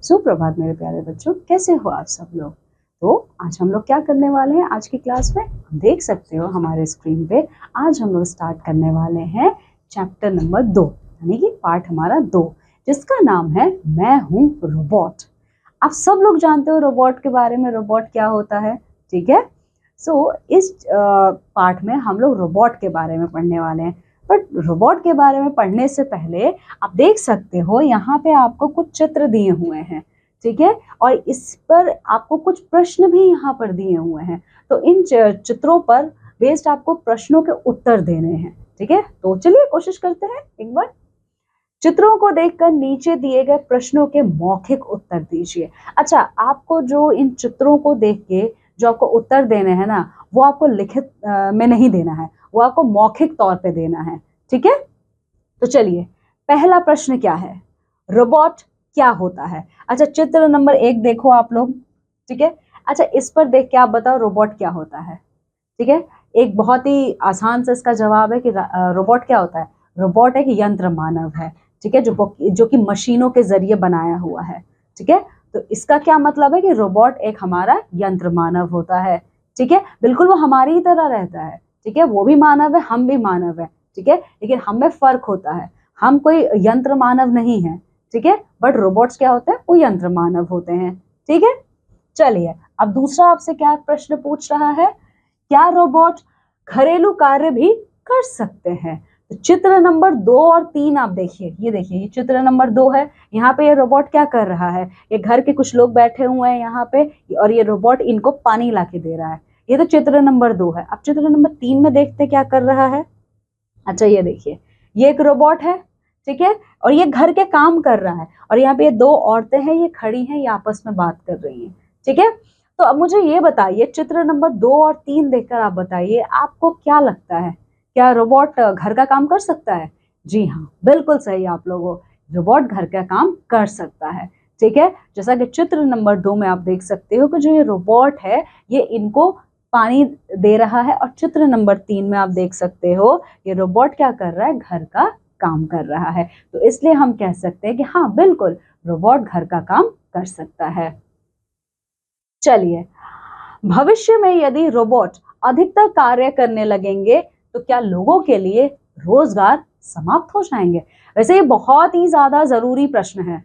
सुप्रभात मेरे प्यारे बच्चों, कैसे हो आप सब लोग। तो आज हम लोग क्या करने वाले हैं आज की क्लास में, देख सकते हो हमारे स्क्रीन पे। आज हम लोग स्टार्ट करने वाले हैं चैप्टर नंबर 2, यानी कि पार्ट हमारा 2, जिसका नाम है मैं हूँ रोबोट। आप सब लोग जानते हो रोबोट के बारे में, रोबोट क्या होता है, ठीक है। इस पार्ट में हम लोग रोबोट के बारे में पढ़ने वाले हैं। बट रोबोट के बारे में पढ़ने से पहले आप देख सकते हो यहाँ पे आपको कुछ चित्र दिए हुए हैं, ठीक है, और इस पर आपको कुछ प्रश्न भी यहाँ पर दिए हुए हैं। तो इन चित्रों पर बेस्ड आपको प्रश्नों के उत्तर देने हैं, ठीक है। तो चलिए कोशिश करते हैं एक बार। चित्रों को देखकर नीचे दिए गए प्रश्नों के मौखिक उत्तर दीजिए। अच्छा, आपको जो इन चित्रों को देख के जो आपको उत्तर देने हैं ना, वो आपको लिखित में नहीं देना है, वो आपको मौखिक तौर पे देना है, ठीक है। तो चलिए, पहला प्रश्न क्या है, रोबोट क्या होता है। अच्छा, चित्र नंबर 1 देखो आप लोग, ठीक है। अच्छा, इस पर देख के आप बताओ रोबोट क्या होता है, ठीक है। एक बहुत ही आसान से इसका जवाब है कि रोबोट क्या होता है। रोबोट एक यंत्र मानव है, ठीक है, जो कि मशीनों के जरिए बनाया हुआ है, ठीक है। तो इसका क्या मतलब है कि रोबोट एक हमारा यंत्र मानव होता है, ठीक है। बिल्कुल वो हमारी ही तरह रहता है, ठीक है। वो भी मानव है, हम भी मानव है, ठीक है, लेकिन हम में फर्क होता है। हम कोई यंत्र मानव नहीं है, ठीक है, बट रोबोट्स क्या होते हैं, वो यंत्र मानव होते हैं, ठीक है। चलिए, अब दूसरा आपसे क्या प्रश्न पूछ रहा है, क्या रोबोट घरेलू कार्य भी कर सकते हैं। तो चित्र नंबर 2 और 3 आप देखिए, ये देखिए, ये चित्र नंबर 2 है। यहाँ पे ये रोबोट क्या कर रहा है, ये घर के कुछ लोग बैठे हुए हैं यहाँ पे, और ये रोबोट इनको पानी ला के दे रहा है। ये तो चित्र नंबर 2 है। अब चित्र नंबर 3 में देखते क्या कर रहा है। अच्छा, ये देखिए, ये एक रोबोट है, ठीक है, और ये घर के काम कर रहा है, और यहाँ पे ये 2 औरतें हैं, ये खड़ी हैं, ये आपस में बात कर रही हैं, ठीक है। तो अब मुझे ये बताइए, चित्र नंबर 2 और 3 देखकर आप बताइए, आपको क्या लगता है, क्या रोबोट घर का काम कर सकता है। जी हाँ, बिल्कुल सही आप लोगों, रोबोट घर का काम कर सकता है, ठीक है। जैसा कि चित्र नंबर 2 में आप देख सकते हो कि जो ये रोबोट है, ये इनको पानी दे रहा है, और चित्र नंबर 3 में आप देख सकते हो ये रोबोट क्या कर रहा है, घर का काम कर रहा है। तो इसलिए हम कह सकते हैं कि हाँ, बिल्कुल रोबोट घर का काम कर सकता है। चलिए, भविष्य में यदि रोबोट अधिकतर कार्य करने लगेंगे तो क्या लोगों के लिए रोजगार समाप्त हो जाएंगे। वैसे ये बहुत ही ज्यादा जरूरी प्रश्न है,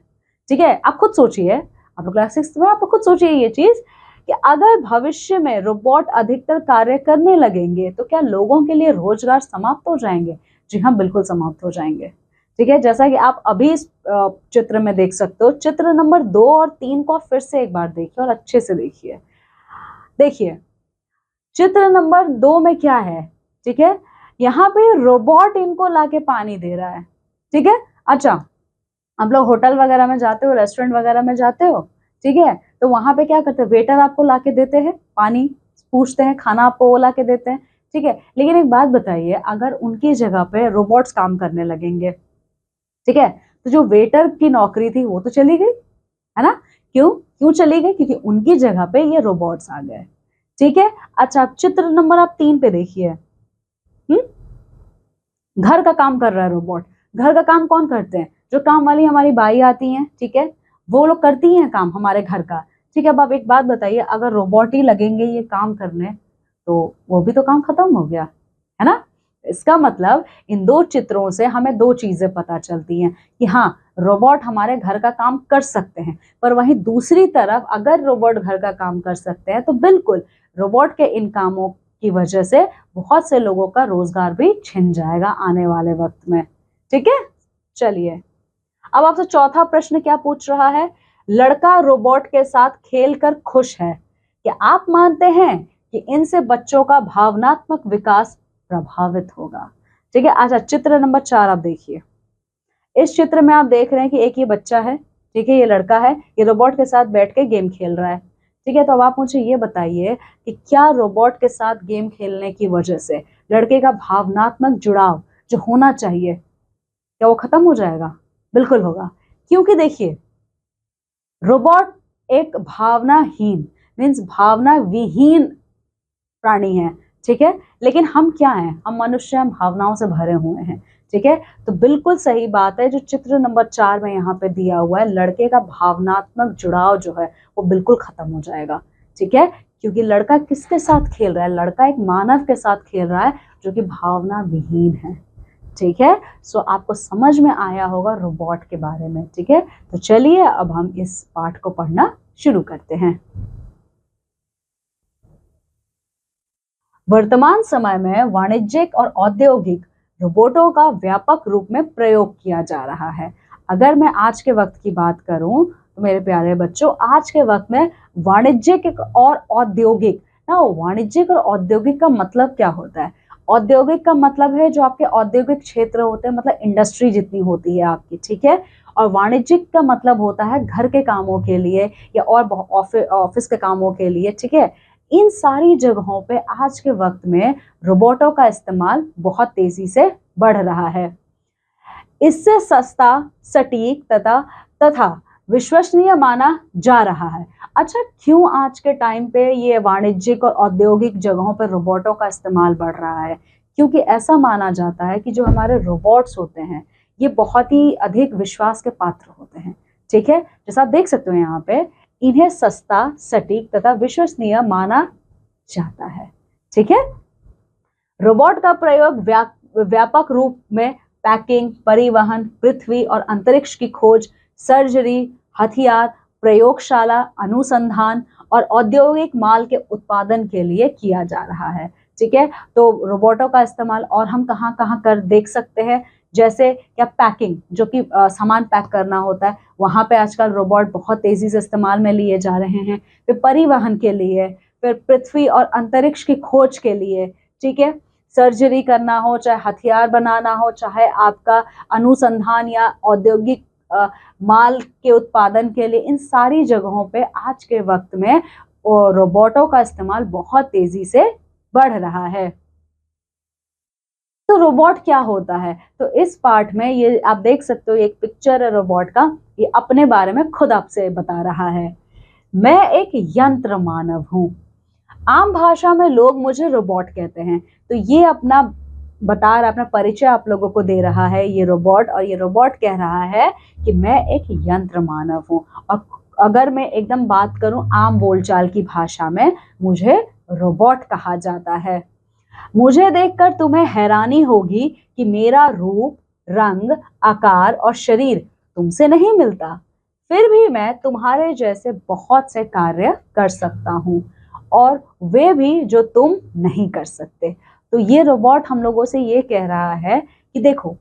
ठीक है। आप खुद सोचिए, आप लोग क्लास 6 में, आप खुद सोचिए ये चीज कि अगर भविष्य में रोबोट अधिकतर कार्य करने लगेंगे तो क्या लोगों के लिए रोजगार समाप्त हो जाएंगे। जी हाँ, बिल्कुल समाप्त हो जाएंगे, ठीक है। जैसा कि आप अभी इस चित्र में देख सकते हो, चित्र नंबर 2 और 3 को आप फिर से एक बार देखिए और अच्छे से देखिए। देखिए, चित्र नंबर 2 में क्या है, ठीक है, यहाँ पे रोबोट इनको लाके पानी दे रहा है, ठीक है। अच्छा, आप लोग होटल वगैरह में जाते हो, रेस्टोरेंट वगैरह में जाते हो, ठीक है, तो वहां पे क्या करते हैं, वेटर आपको लाके देते हैं पानी, पूछते हैं, खाना आपको वो लाके देते हैं, ठीक है। लेकिन एक बात बताइए, अगर उनकी जगह पे रोबोट्स काम करने लगेंगे, ठीक है, तो जो वेटर की नौकरी थी वो तो चली गई, है ना। क्यों क्यों चली गई, क्योंकि उनकी जगह पे ये रोबोट्स आ गए, ठीक है। अच्छा, चित्र नंबर आप 3 पे देखिए। घर का काम कर रहा है रोबोट। घर का काम कौन करते हैं, जो काम वाली हमारी बाई आती हैं, ठीक है, वो लोग करती हैं काम हमारे घर का, ठीक है। अब आप एक बात बताइए, अगर रोबोट ही लगेंगे ये काम करने तो वो भी तो काम खत्म हो गया, है ना। इसका मतलब इन 2 चित्रों से हमें 2 चीजें पता चलती हैं कि हाँ, रोबोट हमारे घर का काम कर सकते हैं, पर वहीं दूसरी तरफ अगर रोबोट घर का काम कर सकते हैं तो बिल्कुल रोबोट के इन कामों की वजह से बहुत से लोगों का रोजगार भी छिन जाएगा आने वाले वक्त में, ठीक है। चलिए, अब आपसे चौथा प्रश्न क्या पूछ रहा है, लड़का रोबोट के साथ खेलकर खुश है, क्या आप मानते हैं कि इनसे बच्चों का भावनात्मक विकास प्रभावित होगा, ठीक है। अच्छा, चित्र नंबर 4 आप देखिए। इस चित्र में आप देख रहे हैं कि एक ये बच्चा है, ठीक है, ये लड़का है, ये रोबोट के साथ बैठ के गेम खेल रहा है, ठीक है। तो अब आप मुझे ये बताइए कि क्या रोबोट के साथ गेम खेलने की वजह से लड़के का भावनात्मक जुड़ाव जो होना चाहिए, क्या वो खत्म हो जाएगा। बिल्कुल होगा, क्योंकि देखिए, रोबोट एक भावनाहीन मीन्स भावना विहीन प्राणी है, ठीक है। लेकिन हम क्या हैं, हम मनुष्य, हम भावनाओं से भरे हुए हैं, ठीक है। तो बिल्कुल सही बात है जो चित्र नंबर 4 में यहाँ पे दिया हुआ है, लड़के का भावनात्मक जुड़ाव जो है वो बिल्कुल खत्म हो जाएगा, ठीक है। क्योंकि लड़का किसके साथ खेल रहा है, लड़का एक मानव के साथ खेल रहा है जो कि भावना विहीन है, ठीक है। सो आपको समझ में आया होगा रोबोट के बारे में, ठीक है। तो चलिए अब हम इस पाठ को पढ़ना शुरू करते हैं। वर्तमान समय में वाणिज्यिक और औद्योगिक रोबोटों का व्यापक रूप में प्रयोग किया जा रहा है। अगर मैं आज के वक्त की बात करूं तो मेरे प्यारे बच्चों, आज के वक्त में वाणिज्यिक और औद्योगिक ना, वाणिज्यिक और औद्योगिक का मतलब क्या होता है? औद्योगिक का मतलब है जो आपके औद्योगिक क्षेत्र होते हैं, मतलब इंडस्ट्री जितनी होती है आपकी, ठीक है। और वाणिज्यिक का मतलब होता है घर के कामों के लिए या और ऑफिस के कामों के लिए, ठीक है। इन सारी जगहों पे आज के वक्त में रोबोटों का इस्तेमाल बहुत तेजी से बढ़ रहा है। इससे सस्ता, सटीक तथा विश्वसनीय माना जा रहा है। अच्छा, क्यों आज के टाइम पे ये वाणिज्यिक और औद्योगिक जगहों पर रोबोटों का इस्तेमाल बढ़ रहा है? क्योंकि ऐसा माना जाता है कि जो हमारे रोबोट्स होते हैं ये बहुत ही अधिक विश्वास के पात्र होते हैं, ठीक है। जैसा आप देख सकते हो यहाँ पे, इन्हें सस्ता, सटीक तथा विश्वसनीय माना जाता है, ठीक है। रोबोट का प्रयोग व्यापक रूप में पैकिंग, परिवहन, पृथ्वी और अंतरिक्ष की खोज, सर्जरी, हथियार, प्रयोगशाला, अनुसंधान और औद्योगिक माल के उत्पादन के लिए किया जा रहा है, ठीक है। तो रोबोटों का इस्तेमाल और हम कहाँ कहाँ कर देख सकते हैं, जैसे क्या पैकिंग, जो कि सामान पैक करना होता है, वहाँ पे आजकल रोबोट बहुत तेजी से इस्तेमाल में लिए जा रहे हैं। फिर परिवहन के लिए, फिर पृथ्वी और अंतरिक्ष की खोज के लिए, ठीक है। सर्जरी करना हो, चाहे हथियार बनाना हो, चाहे आपका अनुसंधान या औद्योगिक माल के उत्पादन के लिए, इन सारी जगहों पे आज के वक्त में रोबोटों का इस्तेमाल बहुत तेजी से बढ़ रहा है। तो रोबोट क्या होता है? तो इस पाठ में ये आप देख सकते हो, एक पिक्चर है रोबोट का, ये अपने बारे में खुद आपसे बता रहा है। मैं एक यंत्र मानव हूँ। आम भाषा में लोग मुझे रोबोट कहते हैं। तो ये अपना बता रहा, अपना परिचय आप लोगों को दे रहा है ये रोबोट, और ये रोबोट कह रहा है कि मैं एक यंत्र मानव हूँ। और अगर मैं एकदम बात करूं आम बोलचाल की भाषा में, मुझे रोबोट कहा जाता है। मुझे देखकर तुम्हें हैरानी होगी कि मेरा रूप, रंग, आकार और शरीर तुमसे नहीं मिलता, फिर भी मैं तुम्हारे जैसे बहुत से कार्य कर सकता हूँ, और वे भी जो तुम नहीं कर सकते। तो ये रोबोट हम लोगों से ये कह रहा है कि देखो,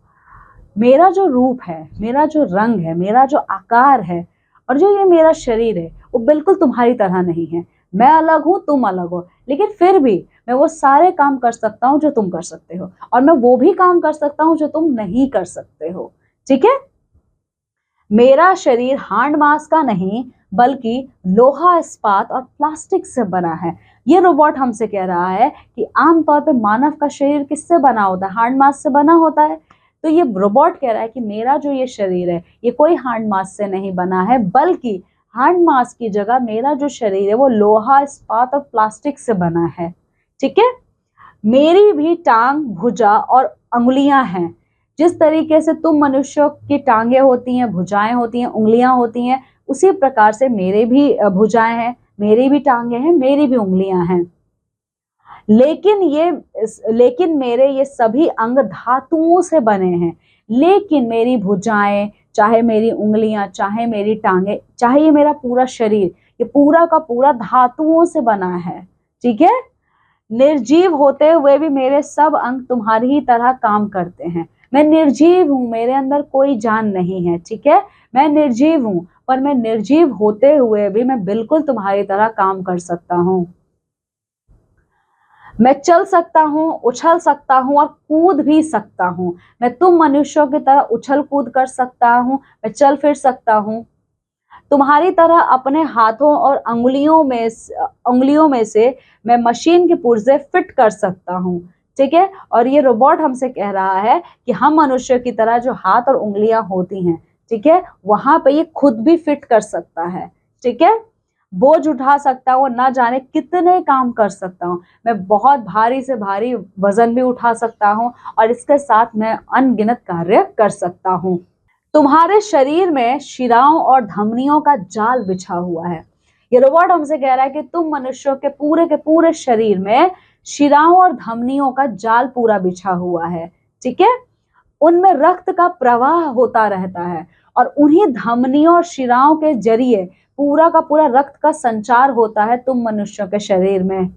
मेरा जो रूप है, मेरा जो रंग है, मेरा जो आकार है, और जो ये मेरा शरीर है, वो बिल्कुल तुम्हारी तरह नहीं है। मैं अलग हूँ, तुम अलग हो, लेकिन फिर भी मैं वो सारे काम कर सकता हूँ जो तुम कर सकते हो, और मैं वो भी काम कर सकता हूँ जो तुम नहीं कर सकते हो, ठीक है। मेरा शरीर हाड़ मांस का नहीं, बल्कि लोहा, इस्पात और प्लास्टिक से बना है। ये रोबोट हमसे कह रहा है कि आमतौर पे मानव का शरीर किससे बना होता है? हाड़ मांस से बना होता है। तो ये रोबोट कह रहा है कि मेरा जो ये शरीर है, ये कोई हाड़ मांस से नहीं बना है, बल्कि हाड़ मांस की जगह मेरा जो शरीर है वो लोहा, इस्पात और प्लास्टिक से बना है, ठीक है। मेरी भी टांग, भुजा और अंगुलियां हैं। जिस तरीके से तुम मनुष्यों की टांगे होती हैं, भुजाएं होती हैं, उंगलियां होती हैं, उसी प्रकार से मेरे भी भुजाएं हैं, मेरी भी टांगे हैं, मेरी भी उंगलियां हैं। लेकिन मेरे ये सभी अंग धातुओं से बने हैं। लेकिन मेरी भुजाएं, चाहे मेरी उंगलियां, चाहे मेरी टांगे, चाहे ये मेरा पूरा शरीर, ये पूरा का पूरा धातुओं से बना है, ठीक है। निर्जीव होते हुए भी मेरे सब अंग तुम्हारी ही तरह काम करते हैं। मैं निर्जीव हूं, मेरे अंदर कोई जान नहीं है, ठीक है। मैं निर्जीव हूं, पर मैं निर्जीव होते हुए भी मैं बिल्कुल तुम्हारी तरह काम कर सकता हूं। मैं चल सकता हूँ, उछल सकता हूँ और कूद भी सकता हूँ। मैं तुम मनुष्यों की तरह उछल कूद कर सकता हूँ, मैं चल फिर सकता हूँ। तुम्हारी तरह अपने हाथों और उंगलियों में से मैं मशीन के पुर्जे फिट कर सकता हूँ, ठीक है। और ये रोबोट हमसे कह रहा है कि हम मनुष्य की तरह जो हाथ और उंगलियां होती हैं, ठीक है, वहां पे ये खुद भी फिट कर सकता है, ठीक है। बोझ उठा सकता हूँ, ना जाने कितने काम कर सकता हूँ। मैं बहुत भारी से भारी वजन भी उठा सकता हूँ और इसके साथ मैं अनगिनत कार्य कर सकता हूँ। तुम्हारे शरीर में शिराओं और धमनियों का जाल बिछा हुआ है। ये रोबोट हमसे कह रहा है कि तुम मनुष्यों के पूरे शरीर में शिराओं और धमनियों का जाल पूरा बिछा हुआ है, ठीक है। उनमें रक्त का प्रवाह होता रहता है और उन्हीं धमनियों और शिराओं के जरिए पूरा का पूरा रक्त का संचार होता है तुम मनुष्यों के शरीर में।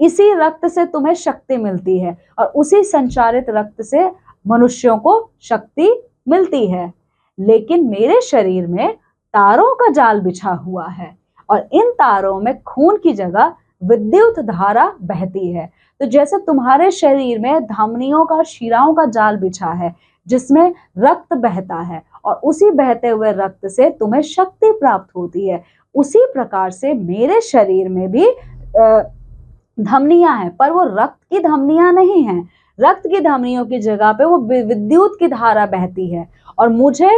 इसी रक्त से तुम्हें शक्ति मिलती है और उसी संचारित रक्त से मनुष्यों को शक्ति मिलती है। लेकिन मेरे शरीर में तारों का जाल बिछा हुआ है और इन तारों में खून की जगह विद्युत धारा बहती है। तो जैसे तुम्हारे शरीर में धमनियों का, शिराओं का जाल बिछा है जिसमें रक्त बहता है और उसी बहते हुए रक्त से तुम्हें शक्ति प्राप्त होती है, उसी प्रकार से मेरे शरीर में भी धमनियां हैं, पर वो रक्त की धमनियां नहीं हैं। रक्त की धमनियों की जगह पे वो विद्युत की धारा बहती है और मुझे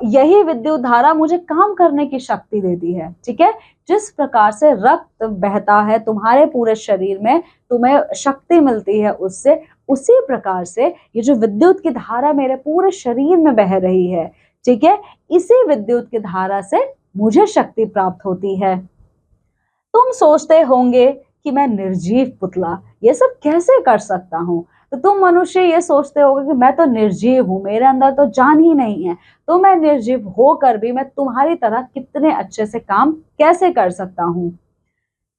यही विद्युत धारा मुझे काम करने की शक्ति देती है, ठीक है। जिस प्रकार से रक्त बहता है तुम्हारे पूरे शरीर में, तुम्हें शक्ति मिलती है उससे, उसी प्रकार से ये जो विद्युत की धारा मेरे पूरे शरीर में बह रही है, ठीक है, इसी विद्युत की धारा से मुझे शक्ति प्राप्त होती है। तुम सोचते होंगे कि मैं निर्जीव पुतला ये सब कैसे कर सकता हूँ। तो तुम मनुष्य ये सोचते होगे कि मैं तो निर्जीव हूँ, मेरे अंदर तो जान ही नहीं है, तो मैं निर्जीव होकर भी मैं तुम्हारी तरह कितने अच्छे से काम कैसे कर सकता हूँ।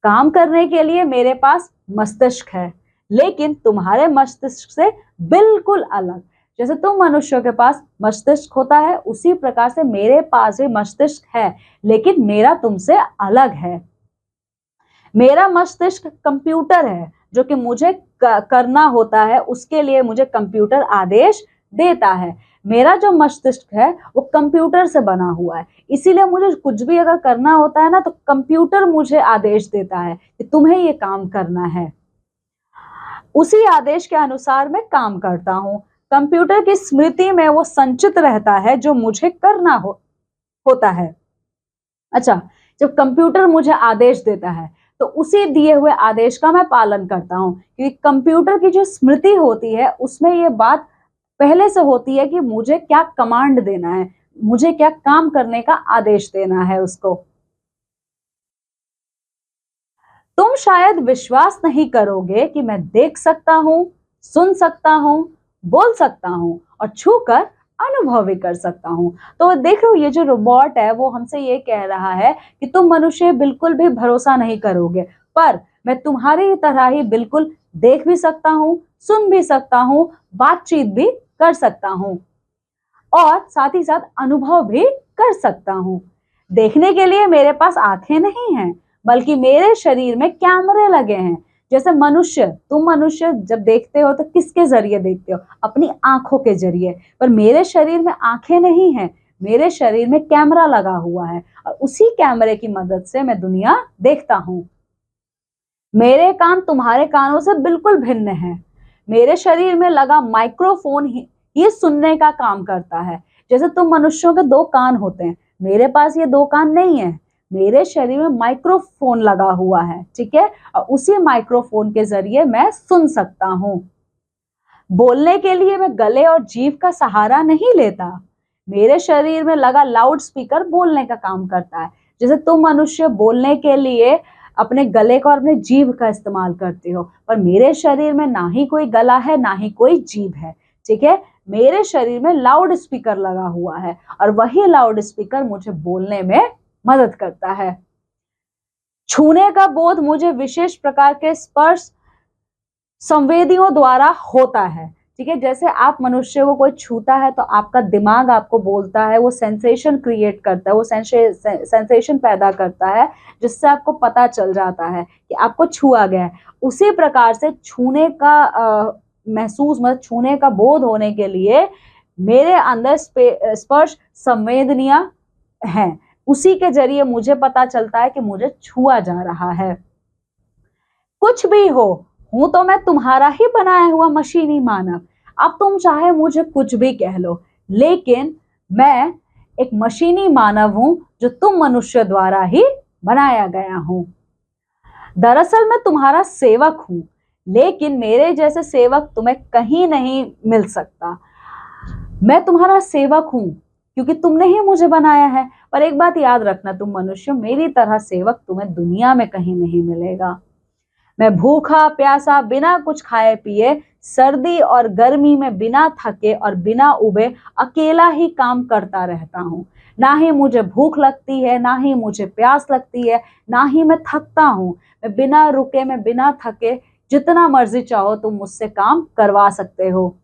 काम करने के लिए मेरे पास मस्तिष्क है, लेकिन तुम्हारे मस्तिष्क से बिल्कुल अलग। जैसे तुम मनुष्यों के पास मस्तिष्क होता है, उसी प्रकार से मेरे पास भी मस्तिष्क है, लेकिन मेरा तुमसे अलग है। मेरा मस्तिष्क कंप्यूटर है, जो कि मुझे करना होता है उसके लिए मुझे कंप्यूटर आदेश देता है। मेरा जो मस्तिष्क है वो कंप्यूटर से बना हुआ है, इसीलिए मुझे कुछ भी अगर करना होता है ना, तो कंप्यूटर मुझे आदेश देता है कि तुम्हें ये काम करना है। उसी आदेश के अनुसार मैं काम करता हूँ। कंप्यूटर की स्मृति में वो संचित रहता है जो मुझे करना होता है। अच्छा, जब कंप्यूटर मुझे आदेश देता है तो उसी दिए हुए आदेश का मैं पालन करता हूँ, क्योंकि कंप्यूटर की जो स्मृति होती है उसमें ये बात पहले से होती है कि मुझे क्या कमांड देना है, मुझे क्या काम करने का आदेश देना है उसको। तुम शायद विश्वास नहीं करोगे कि मैं देख सकता हूँ, सुन सकता हूँ, बोल सकता हूँ और छूकर अनुभव भी कर सकता हूँ। तो देख रहे हो, ये जो रोबोट है वो हमसे ये कह रहा है कि तुम मनुष्य बिल्कुल भी भरोसा नहीं करोगे, पर मैं तुम्हारी तरह ही बिल्कुल देख भी सकता हूँ, सुन भी सकता हूँ, बातचीत भी कर सकता हूँ और साथ ही साथ अनुभव भी कर सकता हूँ। देखने के लिए मेरे पास आंखें नहीं हैं, बल्कि मेरे शरीर में कैमरे लगे हैं। जैसे मनुष्य, तुम मनुष्य जब देखते हो तो किसके जरिए देखते हो? अपनी आंखों के जरिए। पर मेरे शरीर में आंखें नहीं हैं, मेरे शरीर में कैमरा लगा हुआ है और उसी कैमरे की मदद से मैं दुनिया देखता हूँ। मेरे कान तुम्हारे कानों से बिल्कुल भिन्न है। मेरे शरीर में लगा माइक्रोफोन ही ये सुनने का काम करता है। जैसे तुम मनुष्यों के 2 कान होते हैं, मेरे पास ये 2 कान नहीं है। मेरे शरीर में माइक्रोफोन लगा हुआ है, ठीक है, और उसी माइक्रोफोन के जरिए मैं सुन सकता हूँ। बोलने के लिए मैं गले और जीभ का सहारा नहीं लेता। मेरे शरीर में लगा लाउड स्पीकर बोलने का काम करता है। जैसे तुम मनुष्य बोलने के लिए अपने गले का और अपने जीभ का इस्तेमाल करते हो, पर मेरे शरीर में ना ही कोई गला है ना ही कोई जीभ है, ठीक है। मेरे शरीर में लाउड स्पीकर लगा हुआ है और वही लाउड स्पीकर मुझे बोलने में मदद करता है। छूने का बोध मुझे विशेष प्रकार के स्पर्श संवेदियों द्वारा होता है, ठीक है। जैसे आप मनुष्य को कोई छूता है तो आपका दिमाग आपको बोलता है, वो सेंसेशन क्रिएट करता है, वो सेंसेशन पैदा करता है, जिससे आपको पता चल जाता है कि आपको छुआ गया है। उसी प्रकार से छूने का महसूस, मतलब छूने का बोध होने के लिए मेरे अंदर स्पर्श संवेदनियां हैं, उसी के जरिए मुझे पता चलता है कि मुझे छुआ जा रहा है। कुछ भी हो, हूं तो मैं तुम्हारा ही बनाया हुआ मशीनी मानव। अब तुम चाहे मुझे कुछ भी कह लो, लेकिन मैं एक मशीनी मानव हूं जो तुम मनुष्य द्वारा ही बनाया गया हूं। दरअसल मैं तुम्हारा सेवक हूं, लेकिन मेरे जैसे सेवक तुम्हें कहीं नहीं मिल सकता। मैं तुम्हारा सेवक हूं क्योंकि तुमने ही मुझे बनाया है, पर एक बात याद रखना, तुम मनुष्य, मेरी तरह सेवक तुम्हें दुनिया में कहीं नहीं मिलेगा। मैं भूखा प्यासा बिना कुछ खाए पिए, सर्दी और गर्मी में बिना थके और बिना उबे अकेला ही काम करता रहता हूँ। ना ही मुझे भूख लगती है, ना ही मुझे प्यास लगती है, ना ही मैं थकता हूँ। मैं बिना रुके, मैं बिना थके जितना मर्जी चाहो तुम मुझसे काम करवा सकते हो।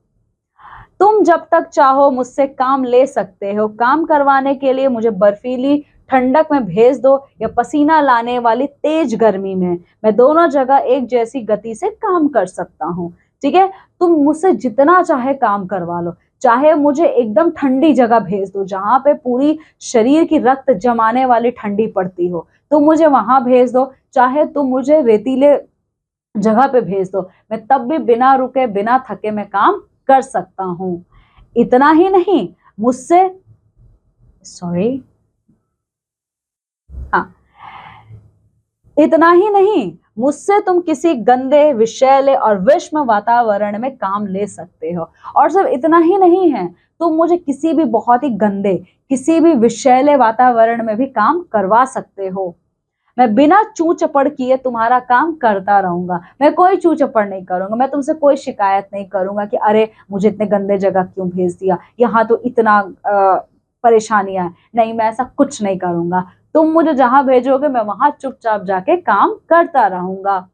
तुम जब तक चाहो मुझसे काम ले सकते हो। काम करवाने के लिए मुझे बर्फीली ठंडक में भेज दो या पसीना लाने वाली तेज गर्मी में, मैं दोनों जगह एक जैसी गति से काम कर सकता हूँ। ठीक है, तुम मुझसे जितना चाहे काम करवा लो। चाहे मुझे एकदम ठंडी जगह भेज दो जहां पे पूरी शरीर की रक्त जमाने वाली ठंडी पड़ती हो, तुम मुझे वहां भेज दो। चाहे तुम मुझे रेतीले जगह पे भेज दो, मैं तब भी बिना रुके बिना थके मैं काम कर सकता हूं। इतना ही नहीं, मुझसे सॉरी हाँ इतना ही नहीं, मुझसे तुम किसी गंदे, विषैले और विषम वातावरण में काम ले सकते हो। और सिर्फ इतना ही नहीं है, तुम मुझे किसी भी बहुत ही गंदे, किसी भी विषैले वातावरण में भी काम करवा सकते हो। मैं बिना चू चपड़ किए तुम्हारा काम करता रहूंगा। मैं कोई चू चपड़ नहीं करूंगा, मैं तुमसे कोई शिकायत नहीं करूंगा कि अरे मुझे इतने गंदे जगह क्यों भेज दिया, यहाँ तो इतना परेशानियां है। नहीं, मैं ऐसा कुछ नहीं करूंगा। तुम मुझे जहां भेजोगे मैं वहां चुपचाप जाके काम करता रहूंगा।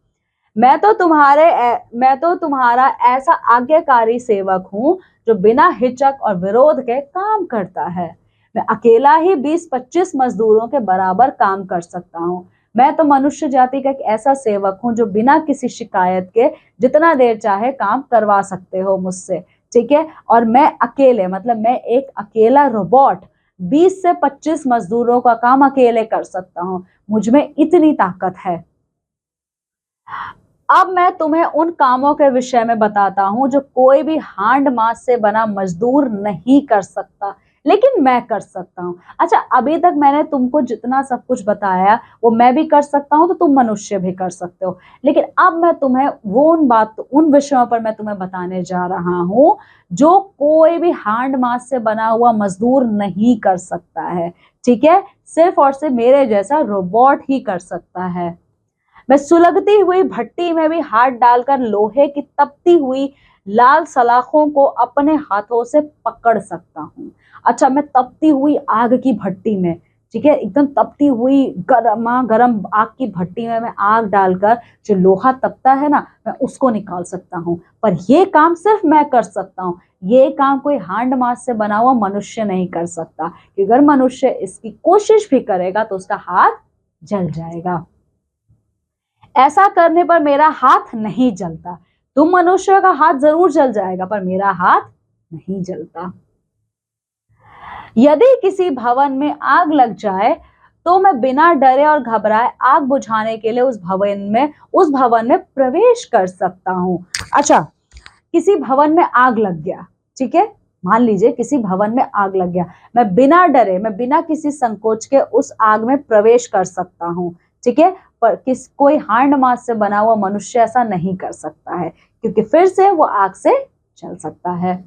मैं तो तुम्हारा ऐसा आज्ञाकारी सेवक हूं जो बिना हिचक और विरोध के काम करता है। मैं अकेला ही 20-25 मजदूरों के बराबर काम कर सकता हूँ। मैं तो मनुष्य जाति का एक ऐसा सेवक हूँ जो बिना किसी शिकायत के जितना देर चाहे काम करवा सकते हो मुझसे। ठीक है, और मैं अकेले, मतलब मैं एक अकेला रोबोट 20 से 25 मजदूरों का काम अकेले कर सकता हूँ। मुझ में इतनी ताकत है। अब मैं तुम्हें उन कामों के विषय में बताता हूं जो कोई भी हांड मास से बना मजदूर नहीं कर सकता, लेकिन मैं कर सकता हूं। अच्छा, अभी तक मैंने तुमको जितना सब कुछ बताया वो मैं भी कर सकता हूं, तो तुम मनुष्य भी कर सकते हो। लेकिन अब मैं तुम्हें उन विषयों पर मैं तुम्हें बताने जा रहा हूं जो कोई भी हांड मास से बना हुआ मजदूर नहीं कर सकता है। ठीक है, सिर्फ और सिर्फ मेरे जैसा रोबोट ही कर सकता है। मैं सुलगती हुई भट्टी में भी हाथ डालकर लोहे की तपती हुई लाल सलाखों को अपने हाथों से पकड़ सकता हूँ। अच्छा, मैं तपती हुई आग की भट्टी में, ठीक है, एकदम तपती हुई गर्मा गर्म आग की भट्टी में मैं आग डालकर जो लोहा तपता है ना, मैं उसको निकाल सकता हूँ। पर ये काम सिर्फ मैं कर सकता हूँ। ये काम कोई हांड मास से बना हुआ मनुष्य नहीं कर सकता, कि अगर मनुष्य इसकी कोशिश भी करेगा तो उसका हाथ जल जाएगा। ऐसा करने पर मेरा हाथ नहीं जलता। तुम मनुष्य का हाथ जरूर जल जाएगा, पर मेरा हाथ नहीं जलता। यदि किसी भवन में आग लग जाए तो मैं बिना डरे और घबराए आग बुझाने के लिए उस भवन में प्रवेश कर सकता हूँ। अच्छा, किसी भवन में आग लग गया, ठीक है, मान लीजिए किसी भवन में आग लग गया, मैं बिना डरे, मैं बिना किसी संकोच के उस आग में प्रवेश कर सकता हूँ। ठीक है, पर कोई हांड मास से बना हुआ मनुष्य ऐसा नहीं कर सकता है, क्योंकि फिर से वो आग से जल सकता है।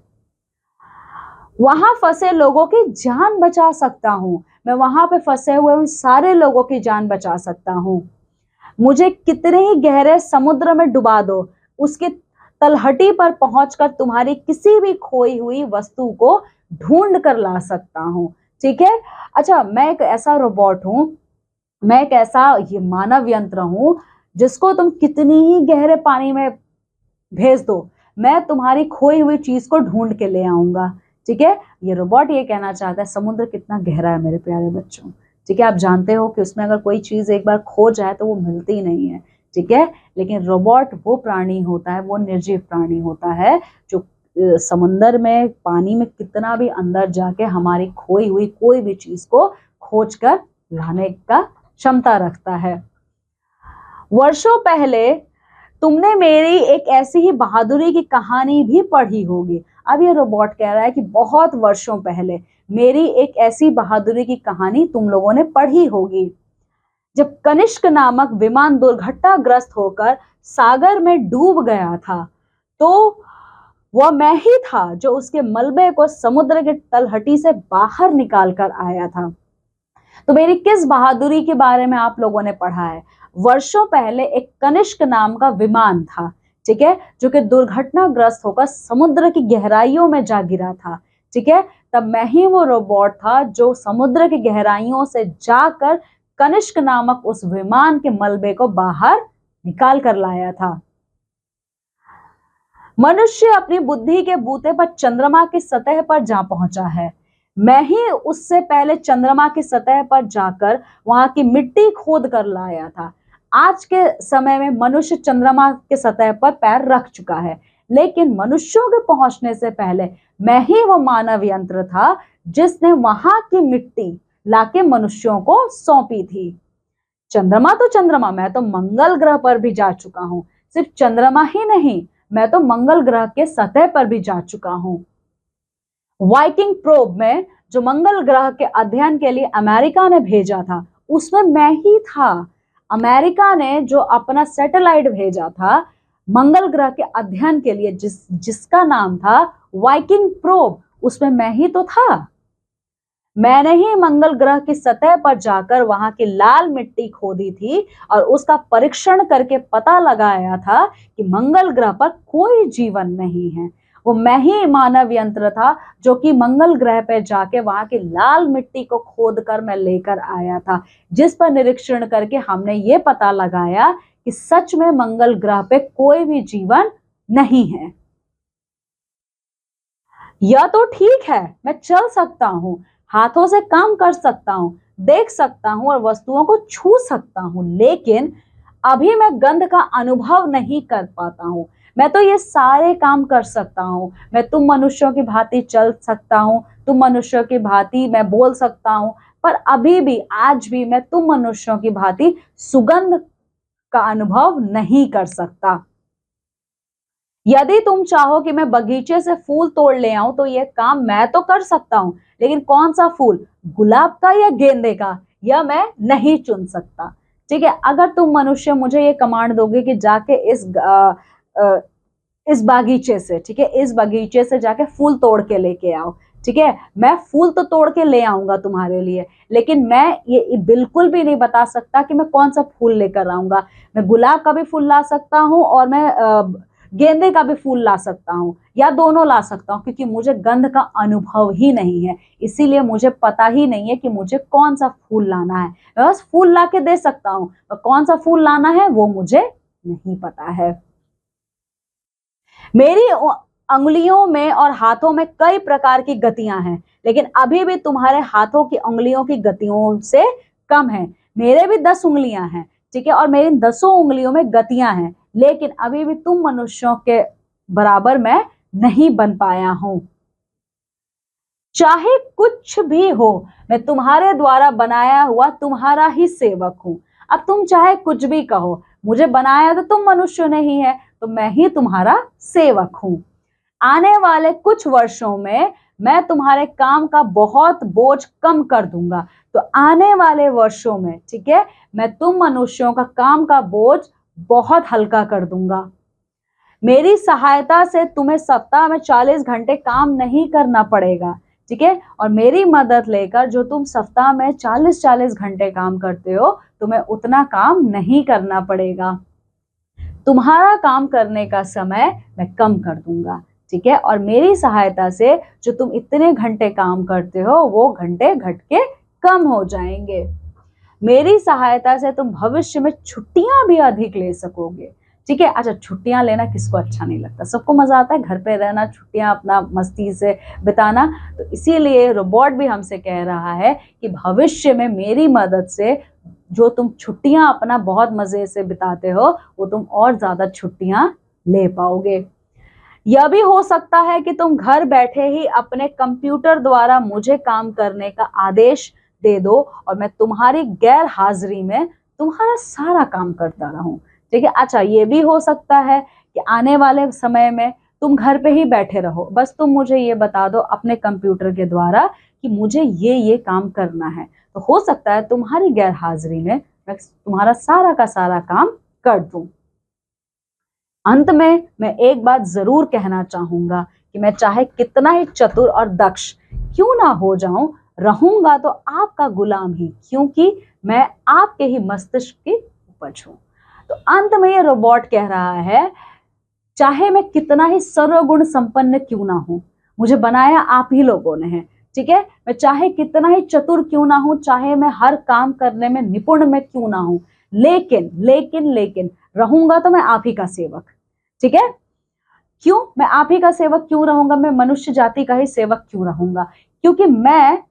वहां फंसे लोगों की जान बचा सकता हूं। मैं वहां पे फंसे हुए उन सारे लोगों की जान बचा सकता हूं। मुझे कितने ही गहरे समुद्र में डुबा दो, उसके तलहटी पर पहुंचकर तुम्हारी किसी भी खोई हुई वस्तु को ढूंढ कर ला सकता हूं। ठीक है, अच्छा, मैं एक ऐसा रोबोट हूं, मैं एक ऐसा ये मानव यंत्र हूं जिसको तुम कितनी ही गहरे पानी में भेज दो, मैं तुम्हारी खोई हुई चीज को ढूंढ के ले आऊंगा। ठीक है, ये रोबोट ये कहना चाहता है समुद्र कितना गहरा है मेरे प्यारे बच्चों। ठीक है, आप जानते हो कि उसमें अगर कोई चीज एक बार खो जाए तो वो मिलती नहीं है। ठीक है, लेकिन रोबोट वो प्राणी होता है, वो निर्जीव प्राणी होता है जो समुद्र में, पानी में कितना भी अंदर जाके हमारी खोई हुई कोई भी चीज को खोज कर लाने का क्षमता रखता है। वर्षों पहले तुमने मेरी एक ऐसी ही बहादुरी की कहानी भी पढ़ी होगी। अब ये रोबोट कह रहा है कि बहुत वर्षों पहले मेरी एक ऐसी बहादुरी की कहानी तुम लोगों ने पढ़ी होगी। जब कनिष्क नामक विमान दुर्घटनाग्रस्त होकर सागर में डूब गया था, तो वह मैं ही था जो उसके मलबे को समुद्र के तलहटी से बाहर निकाल कर आया था। तो मेरी किस बहादुरी के बारे में आप लोगों ने पढ़ा है? वर्षों पहले एक कनिष्क नाम का विमान था, ठीक है, जो कि दुर्घटनाग्रस्त होकर समुद्र की गहराइयों में जा गिरा था, ठीक है। तब मैं ही वो रोबोट था जो समुद्र की गहराइयों से जाकर कनिष्क नामक उस विमान के मलबे को बाहर निकाल कर लाया था। मनुष्य अपनी बुद्धि के बूते पर चंद्रमा की सतह पर जा पहुंचा है। मैं ही उससे पहले चंद्रमा की सतह पर जाकर वहां की मिट्टी खोद कर लाया था। आज के समय में मनुष्य चंद्रमा के सतह पर पैर रख चुका है, लेकिन मनुष्यों के पहुंचने से पहले मैं ही वो मानव यंत्र था जिसने वहां की मिट्टी लाके मनुष्यों को सौंपी थी। चंद्रमा तो चंद्रमा, मैं तो मंगल ग्रह पर भी जा चुका हूँ। सिर्फ चंद्रमा ही नहीं, मैं तो मंगल ग्रह के सतह पर भी जा चुका हूं। वाइकिंग प्रोब में जो मंगल ग्रह के अध्ययन के लिए अमेरिका ने भेजा था, उसमें मैं ही था। अमेरिका ने जो अपना सैटेलाइट भेजा था मंगल ग्रह के अध्ययन के लिए, जिसका नाम था वाइकिंग प्रोब, उसमें मैं ही तो था। मैंने ही मंगल ग्रह की सतह पर जाकर वहां की लाल मिट्टी खोदी थी और उसका परीक्षण करके पता लगाया था कि मंगल ग्रह पर कोई जीवन नहीं है। वो मैं ही मानव यंत्र था जो कि मंगल ग्रह पे जाके वहां की लाल मिट्टी को खोद कर मैं लेकर आया था, जिस पर निरीक्षण करके हमने ये पता लगाया कि सच में मंगल ग्रह पे कोई भी जीवन नहीं है। यह तो ठीक है, मैं चल सकता हूँ, हाथों से काम कर सकता हूँ, देख सकता हूँ और वस्तुओं को छू सकता हूँ, लेकिन अभी मैं गंध का अनुभव नहीं कर पाता हूँ। मैं तो ये सारे काम कर सकता हूँ। मैं तुम मनुष्यों की भांति चल सकता हूँ, तुम मनुष्यों की भांति मैं बोल सकता हूँ, पर अभी भी आज भी मैं तुम मनुष्यों की भांति सुगंध का अनुभव नहीं कर सकता। यदि तुम चाहो कि मैं बगीचे से फूल तोड़ ले आऊं तो यह काम मैं तो कर सकता हूं, लेकिन कौन सा फूल, गुलाब का या गेंदे का, यह मैं नहीं चुन सकता। ठीक है, अगर तुम मनुष्य मुझे ये कमांड दोगे कि जाके इस बागीचे से, ठीक है, इस बगीचे से जाके फूल तोड़ के लेके आओ, ठीक है, मैं फूल तो तोड़ के ले आऊंगा तुम्हारे लिए, लेकिन मैं ये बिल्कुल भी नहीं बता सकता कि मैं कौन सा फूल लेकर आऊंगा। मैं गुलाब का भी फूल ला सकता हूँ और मैं गेंदे का भी फूल ला सकता हूँ, या दोनों ला सकता हूँ, क्योंकि मुझे गंध का अनुभव ही नहीं है, इसीलिए मुझे पता ही नहीं है कि मुझे कौन सा फूल लाना है। मैं बस फूल ला के दे सकता हूँ, और कौन सा फूल लाना है वो मुझे नहीं पता है। मेरी अंगुलियों में और हाथों में कई प्रकार की गतियां हैं, लेकिन अभी भी तुम्हारे हाथों की अंगुलियों की गतियों से कम है। मेरे भी 10 उंगलियां हैं, ठीक है, और मेरी 10 उंगलियों में गतियां हैं, लेकिन अभी भी तुम मनुष्यों के बराबर मैं नहीं बन पाया हूं। चाहे कुछ भी हो, मैं तुम्हारे द्वारा बनाया हुआ तुम्हारा ही सेवक हूं। अब तुम चाहे कुछ भी कहो, मुझे बनाया तो तुम मनुष्य नहीं है, तो मैं ही तुम्हारा सेवक हूं। आने वाले कुछ वर्षों में मैं तुम्हारे काम का बहुत बोझ कम कर दूंगा। तो आने वाले वर्षों में, ठीक है, मैं तुम मनुष्यों का काम का बोझ बहुत हल्का कर दूंगा। मेरी सहायता से तुम्हें सप्ताह में 40 घंटे काम नहीं करना पड़ेगा, ठीक है, और मेरी मदद लेकर जो तुम सप्ताह में 40-40 घंटे काम करते हो, तुम्हें उतना काम नहीं करना पड़ेगा। तुम्हारा काम करने का समय मैं कम कर दूंगा, ठीक है, और मेरी सहायता से जो तुम इतने घंटे काम करते हो वो घंटे घट के कम हो जाएंगे। मेरी सहायता से तुम भविष्य में छुट्टियां भी अधिक ले सकोगे, ठीक है। अच्छा, छुट्टियां लेना किसको अच्छा नहीं लगता, सबको मजा आता है घर पे रहना, छुट्टियां अपना मस्ती से बिताना। तो इसीलिए रोबोट भी हमसे कह रहा है कि भविष्य में मेरी मदद से जो तुम छुट्टियां अपना बहुत मजे से बिताते हो, वो तुम और ज्यादा छुट्टियां ले पाओगे। यह भी हो सकता है कि तुम घर बैठे ही अपने कंप्यूटर द्वारा मुझे काम करने का आदेश दे दो और मैं तुम्हारी गैर हाजिरी में तुम्हारा सारा काम करता रहूं, ठीक है। अच्छा, ये भी हो सकता है कि आने वाले समय में तुम घर पे ही बैठे रहो, बस तुम मुझे ये बता दो अपने कंप्यूटर के द्वारा कि मुझे ये काम करना है, तो हो सकता है तुम्हारी गैर हाजिरी में मैं तुम्हारा सारा का सारा काम कर दूं। अंत में मैं एक बात जरूर कहना चाहूंगा कि मैं चाहे कितना ही चतुर और दक्ष क्यों ना हो जाऊं, रहूंगा तो आपका गुलाम ही, क्योंकि मैं आपके ही मस्तिष्क की उपज हूं। तो अंत में ये रोबोट कह रहा है, चाहे मैं कितना ही सर्वगुण संपन्न क्यों ना हूं, मुझे बनाया आप ही लोगों ने है, ठीक है। मैं चाहे कितना ही चतुर क्यों ना हूं, चाहे मैं हर काम करने में निपुण में क्यों ना हूं, लेकिन लेकिन लेकिन रहूंगा तो मैं आप ही का सेवक, ठीक है। क्यों मैं आप ही का सेवक क्यों रहूंगा, मैं मनुष्य जाति का ही सेवक क्यों रहूंगा, क्योंकि मैं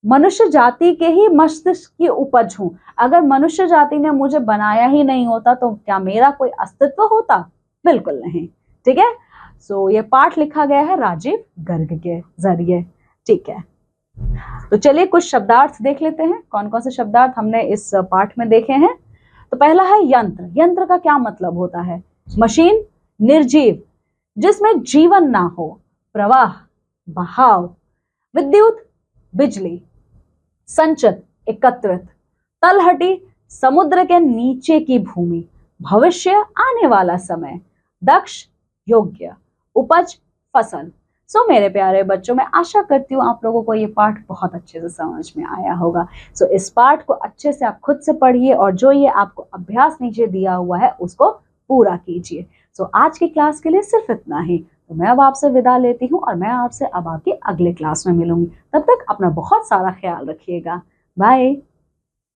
मनुष्य जाति के ही मस्तिष्क की उपज हूं। अगर मनुष्य जाति ने मुझे बनाया ही नहीं होता तो क्या मेरा कोई अस्तित्व होता? बिल्कुल नहीं, ठीक है। सो ये पाठ लिखा गया है राजीव गर्ग के जरिए, ठीक है। तो चलिए कुछ शब्दार्थ देख लेते हैं, कौन कौन से शब्दार्थ हमने इस पाठ में देखे हैं। तो पहला है यंत्र। यंत्र का क्या मतलब होता है? मशीन, निर्जीव, जिसमें जीवन ना हो, प्रवाह, बहाव, विद्युत, बिजली, संचित, एकत्रित, तलहटी, समुद्र के नीचे की भूमि, भविष्य, आने वाला समय, दक्ष, योग्य, उपज, फसल। सो मेरे प्यारे बच्चों, मैं आशा करती हूँ आप लोगों को ये पाठ बहुत अच्छे से समझ में आया होगा। सो इस पाठ को अच्छे से आप खुद से पढ़िए और जो ये आपको अभ्यास नीचे दिया हुआ है उसको पूरा कीजिए। सो आज की क्लास के लिए सिर्फ इतना ही। तो मैं अब आपसे विदा लेती हूँ और मैं आपसे अब आपकी अगले क्लास में मिलूंगी। तब तक अपना बहुत सारा ख्याल रखिएगा। बाय।